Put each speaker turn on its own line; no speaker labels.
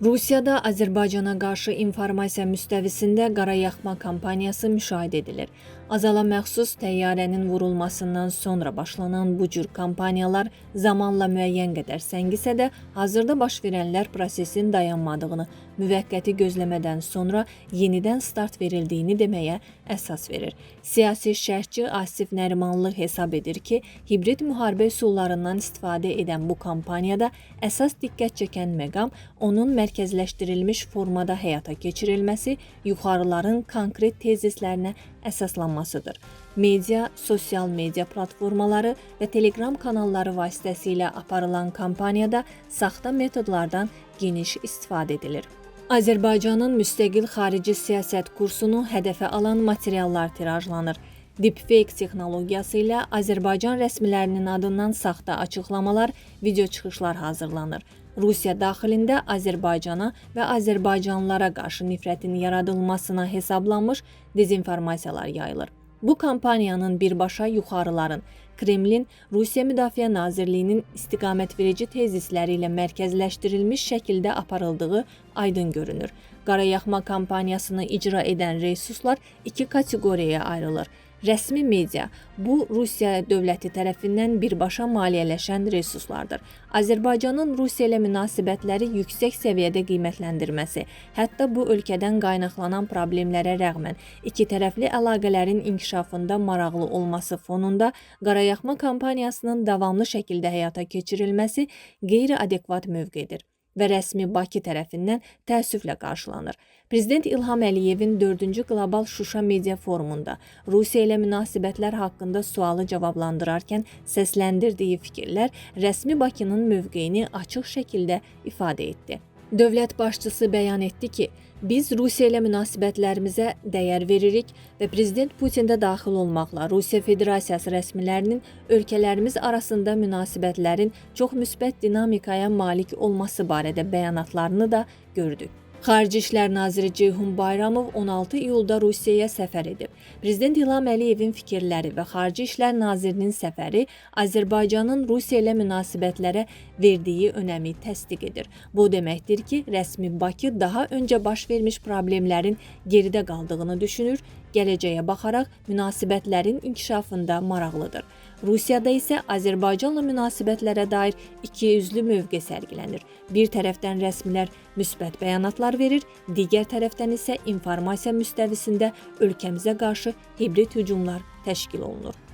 Rusiyada Azərbaycana qarşı informasiya müstəvisində qarayaxma kampaniyası müşahidə edilir. Azala məxsus təyyarənin vurulmasından sonra başlanan bu cür kampaniyalar zamanla müəyyən qədər səngisə də, hazırda baş verənlər prosesin dayanmadığını, müvəqqəti gözləmədən sonra yenidən start verildiyini deməyə əsas verir. Siyasi şərhçi Asif Nərimanlı hesab edir ki, hibrid müharibə üsullarından istifadə edən bu kampaniyada əsas diqqət çəkən məqam onun mərkəzləşdirilmiş formada həyata keçirilməsi, yuxarıların konkret tezislərinə əsaslanmasıdır. Media, sosial media platformaları və Telegram kanalları vasitəsilə aparılan kampaniyada saxta metodlardan geniş istifadə edilir. Azərbaycanın müstəqil xarici siyasət kursunu hədəfə alan materiallar tirajlanır. Deepfake texnologiyası ilə Azərbaycan rəsmilərinin adından saxta açıqlamalar, video çıxışlar hazırlanır. Rusiya daxilində Azərbaycana və azərbaycanlılara qarşı nifrətin yaradılmasına hesablanmış dezinformasiyalar yayılır. Bu kampaniyanın birbaşa yuxarıların, Kremlin, Rusiya Müdafiə Nazirliyinin istiqamətverici tezisləri ilə mərkəzləşdirilmiş şəkildə aparıldığı aydın görünür. Qarayaxma kampaniyasını icra edən resurslar iki kateqoriyaya ayrılır. Rəsmi media, bu Rusiya dövləti tərəfindən birbaşa maliyyələşən resurslardır. Azərbaycanın Rusiya ilə münasibətləri yüksək səviyyədə qiymətləndirməsi, hətta bu ölkədən qaynaqlanan problemlərə rəğmən iki tərəfli əlaqələrin inkişafında maraqlı olması fonunda qarayaxma kampaniyasının davamlı şəkildə həyata keçirilməsi qeyri-adekvat mövqedir və rəsmi Bakı tərəfindən təəssüflə qarşılanır. Prezident İlham Əliyevin 4-cü Qlobal Şuşa Media Forumunda Rusiya ilə münasibətlər haqqında sualı cavablandırarkən səsləndirdiyi fikirlər rəsmi Bakının mövqeyini açıq şəkildə ifadə etdi. Dövlət başçısı bəyan etdi ki, biz Rusiya ilə münasibətlərimizə dəyər veririk və Prezident Putin də daxil olmaqla Rusiya Federasiyası rəsmilərinin ölkələrimiz arasında münasibətlərin çox müsbət dinamikaya malik olması barədə bəyanatlarını da gördük. Xarici İşlər Naziri Ceyhun Bayramov 16 iyulda Rusiyaya səfər edib. Prezident İlham Əliyevin fikirləri və Xarici İşlər Nazirinin səfəri Azərbaycanın Rusiya ilə münasibətlərə verdiyi önəmi təsdiq edir. Bu deməkdir ki, rəsmi Bakı daha öncə baş vermiş problemlərin geridə qaldığını düşünür, gələcəyə baxaraq münasibətlərin inkişafında maraqlıdır. Rusiyada isə Azərbaycanla münasibətlərə dair ikiyüzlü mövqe sərgilənir. Bir tərəfdən rəsmilər müsbət bəyanatlar verir, digər tərəfdən isə informasiya müstəvisində ölkəmizə qarşı hibrid hücumlar təşkil olunur.